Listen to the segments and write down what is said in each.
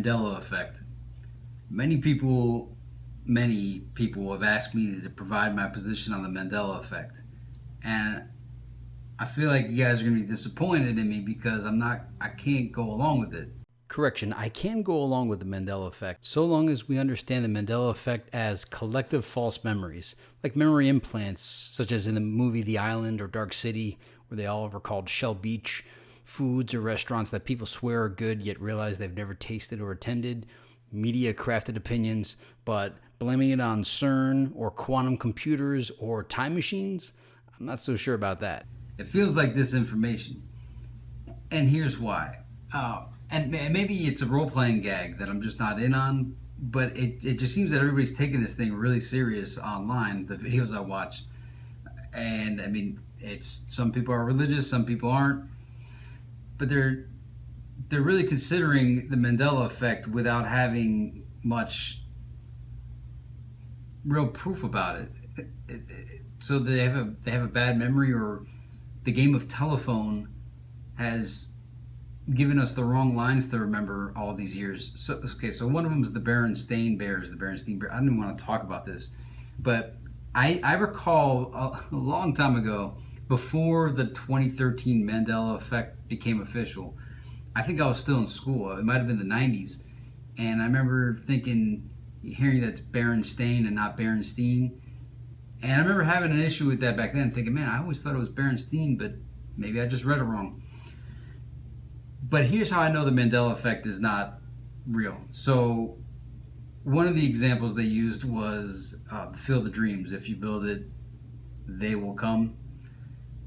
Mandela Effect. Many people have asked me to provide my position on the Mandela Effect. And I feel like you guys are going to be disappointed in me because I can't go along with it. Correction, I can go along with the Mandela Effect so long as we understand the Mandela Effect as collective false memories, like memory implants, such as in the movie The Island or Dark City, where they all recalled Shell Beach, foods or restaurants that people swear are good yet realize they've never tasted or attended, media crafted opinions, but blaming it on CERN or quantum computers or time machines, I'm not so sure about that. It feels like disinformation. And here's why. And maybe it's a role-playing gag that I'm just not in on, but it just seems that everybody's taking this thing really serious online, the videos I watch. And I mean, it's some people are religious, some people aren't, but they're really considering the Mandela Effect without having much real proof about it. So they have a bad memory, or the game of telephone has given us the wrong lines to remember all these years. So one of them is the Berenstain Bears. I don't even want to talk about this, but I recall a long time ago, before the 2013 Mandela Effect became official. I think I was still in school. It might have been the 90s, and I remember hearing that it's Berenstain and not Berenstein. And I remember having an issue with that back then, thinking, man, I always thought it was Berenstein, but maybe I just read it wrong. But here's how I know the Mandela Effect is not real. So one of the examples they used was Field of Dreams. If you build it, they will come.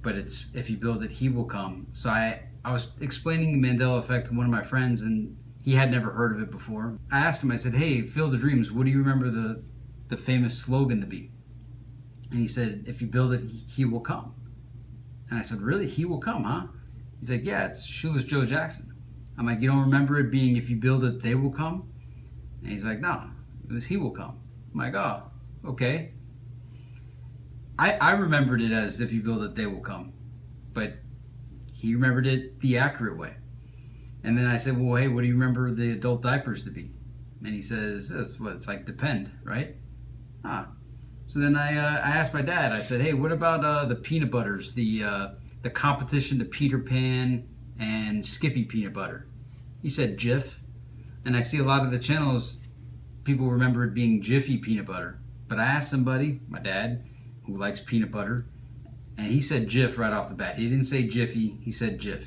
But it's if you build it, he will come. So I was explaining the Mandela Effect to one of my friends, and he had never heard of it before. I asked him, I said, hey, Field of Dreams, what do you remember the famous slogan to be? And he said, if you build it, he will come. And I said, really? He will come, huh? He's like, yeah, it's Shoeless Joe Jackson. I'm like, you don't remember it being if you build it, they will come? And he's like, no, it was he will come. I'm like, oh, okay. I remembered it as if you build it, they will come. But he remembered it the accurate way. And then I said, well, hey, what do you remember the adult diapers to be? And he says, it's like depend, right? So then I asked my dad, I said, hey, what about the peanut butters, the competition to Peter Pan and Skippy peanut butter? He said Jif. And I see a lot of the channels, people remember it being Jiffy peanut butter. But I asked somebody, my dad, who likes peanut butter, and he said Jif right off the bat. He didn't say Jiffy, he said Jif.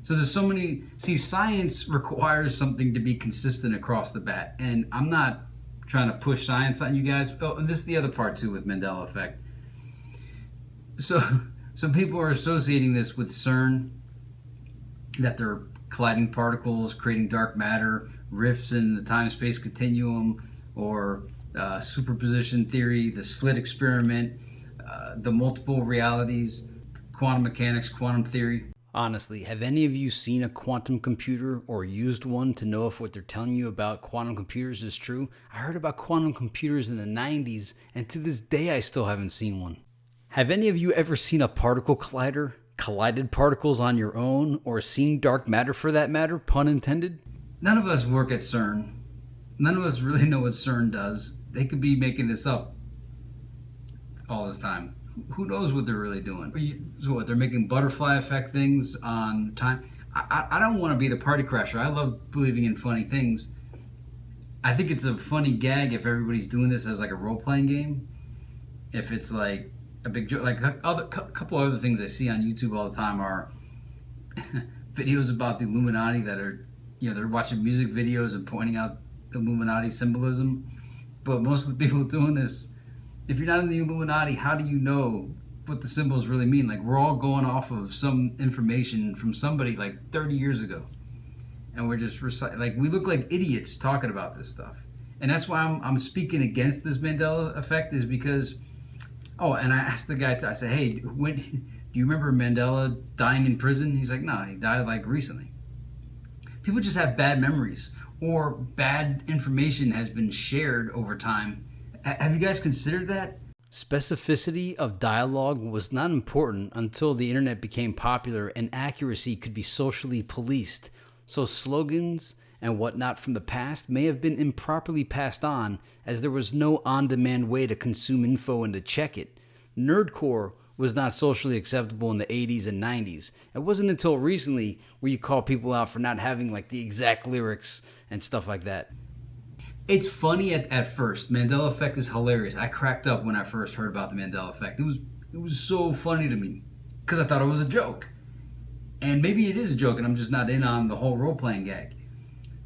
So there's so many, science requires something to be consistent across the bat. And I'm not trying to push science on you guys. Oh, and this is the other part too with Mandela Effect. So some people are associating this with CERN, that they're colliding particles, creating dark matter, rifts in the time-space continuum, or superposition theory, the slit experiment, the multiple realities, quantum mechanics, quantum theory. Honestly, have any of you seen a quantum computer or used one to know if what they're telling you about quantum computers is true? I heard about quantum computers in the 90s, and to this day I still haven't seen one. Have any of you ever seen a particle collider, collided particles on your own, or seen dark matter for that matter, pun intended? None of us work at CERN. None of us really know what CERN does. They could be making this up all this time. Who knows what they're really doing? So what, they're making butterfly effect things on time? I don't want to be the party crasher. I love believing in funny things. I think it's a funny gag if everybody's doing this as like a role-playing game. If it's like a big joke, like a couple other things I see on YouTube all the time are videos about the Illuminati that are, they're watching music videos and pointing out Illuminati symbolism. But most of the people doing this, if you're not in the Illuminati, how do you know what the symbols really mean? Like, we're all going off of some information from somebody like 30 years ago. And we're just we look like idiots talking about this stuff. And that's why I'm speaking against this Mandela Effect, is because, and I asked the guy, I said, hey, do you remember Mandela dying in prison? He's like, no, he died like recently. People just have bad memories, or bad information has been shared over time. Have you guys considered that? Specificity of dialogue was not important until the internet became popular and accuracy could be socially policed. So slogans and whatnot from the past may have been improperly passed on, as there was no on-demand way to consume info and to check it. Nerdcore was not socially acceptable in the 80s and 90s. It wasn't until recently where you call people out for not having like the exact lyrics and stuff like that. It's funny at first. Mandela Effect is hilarious. I cracked up when I first heard about the Mandela Effect. It was so funny to me because I thought it was a joke. And maybe it is a joke and I'm just not in on the whole role-playing gag.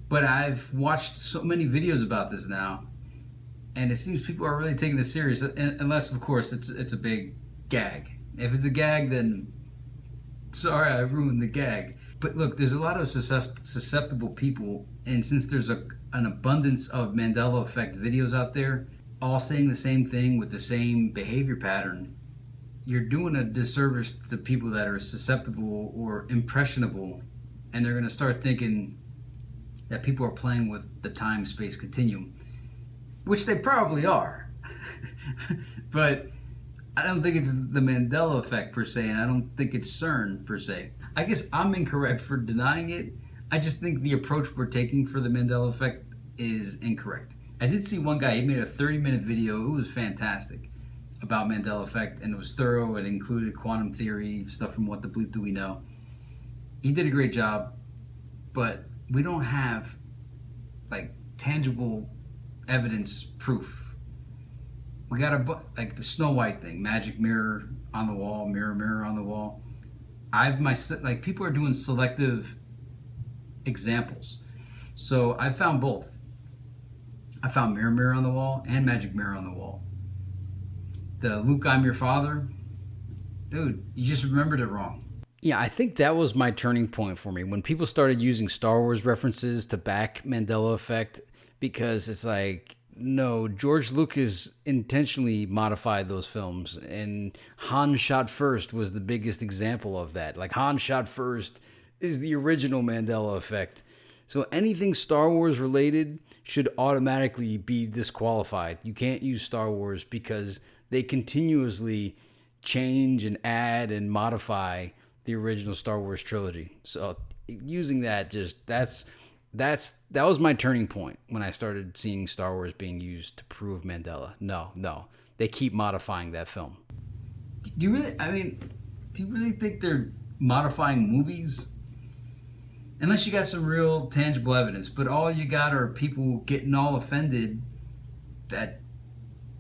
But I've watched so many videos about this now, and it seems people are really taking this serious, unless, of course, it's a big gag. If it's a gag, then sorry, I ruined the gag. But look, there's a lot of susceptible people, and since there's an abundance of Mandela Effect videos out there, all saying the same thing with the same behavior pattern, you're doing a disservice to people that are susceptible or impressionable, and they're going to start thinking that people are playing with the time-space continuum, which they probably are. But I don't think it's the Mandela Effect per se, and I don't think it's CERN per se. I guess I'm incorrect for denying it. I just think the approach we're taking for the Mandela Effect is incorrect. I did see one guy, he made a 30-minute video. It was fantastic about Mandela Effect, and it was thorough. It included quantum theory, stuff from What the Bleep Do We Know. He did a great job, but we don't have like tangible evidence proof. We got like the Snow White thing, magic mirror on the wall, mirror, mirror on the wall. Like people are doing selective examples. So I found both. I found mirror, mirror on the wall and magic mirror on the wall. The Luke, I'm your father. Dude, you just remembered it wrong. Yeah, I think that was my turning point for me when people started using Star Wars references to back Mandela Effect, because it's like, no, George Lucas intentionally modified those films, and Han Shot First was the biggest example of that. Like, Han Shot First is the original Mandela Effect. So anything Star Wars related should automatically be disqualified. You can't use Star Wars because they continuously change and add and modify the original Star Wars trilogy. So using that, that was my turning point when I started seeing Star Wars being used to prove Mandela. No, they keep modifying that film. Do you really think they're modifying movies? Unless you got some real tangible evidence, but all you got are people getting all offended that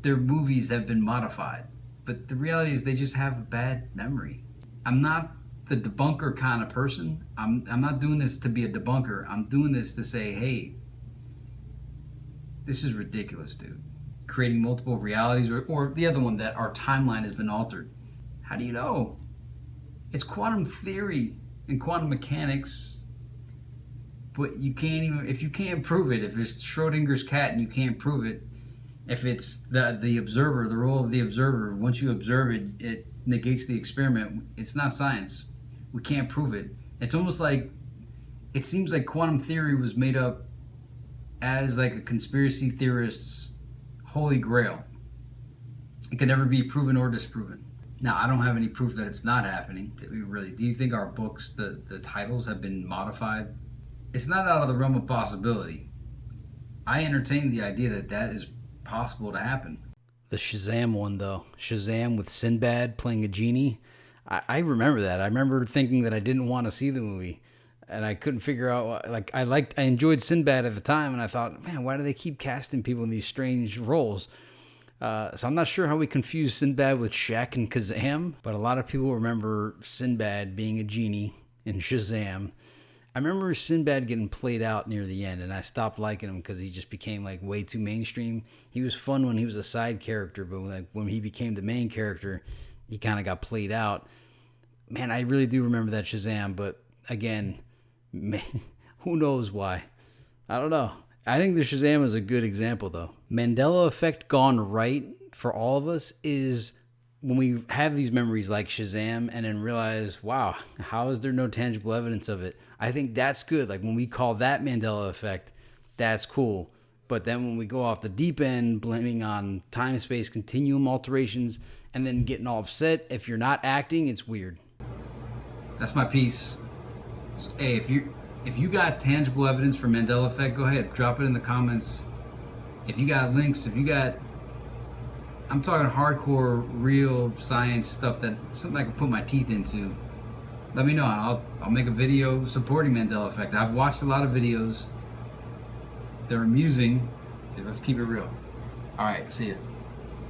their movies have been modified. But the reality is they just have a bad memory. I'm not the debunker kind of person. I'm not doing this to be a debunker. I'm doing this to say, hey, this is ridiculous, dude. Creating multiple realities, or the other one, that our timeline has been altered. How do you know? It's quantum theory and quantum mechanics, but you can't even, if you can't prove it, if it's Schrodinger's cat and you can't prove it, if it's the observer, the role of the observer, once you observe it, it negates the experiment. It's not science. We can't prove it. It's almost like, it seems like quantum theory was made up as like a conspiracy theorist's holy grail. It can never be proven or disproven. Now, I don't have any proof that it's not happening. Do you think our books, the titles have been modified? It's not out of the realm of possibility. I entertain the idea that that is possible to happen. The Shazam one, though. Shazam with Sinbad playing a genie. I remember that. I remember thinking that I didn't want to see the movie, and I couldn't figure out. Like, I enjoyed Sinbad at the time, and I thought, man, why do they keep casting people in these strange roles? So I'm not sure how we confuse Sinbad with Shaq and Kazam, but a lot of people remember Sinbad being a genie in Shazam. I remember Sinbad getting played out near the end, and I stopped liking him because he just became like way too mainstream. He was fun when he was a side character, but when he became the main character, he kind of got played out. Man, I really do remember that Shazam, but again, man, who knows why? I don't know. I think the Shazam is a good example, though. Mandela Effect gone right for all of us is when we have these memories like Shazam and then realize, wow, how is there no tangible evidence of it? I think that's good. Like when we call that Mandela Effect, that's cool. But then when we go off the deep end, blaming on time-space continuum alterations and then getting all upset, if you're not acting, it's weird. That's my piece. Hey, if you got tangible evidence for Mandela Effect, go ahead, drop it in the comments. If you got links, if you got, I'm talking hardcore, real science stuff, that something I can put my teeth into, let me know. I'll make a video supporting Mandela Effect. I've watched a lot of videos. They're amusing. Let's keep it real. All right, see ya.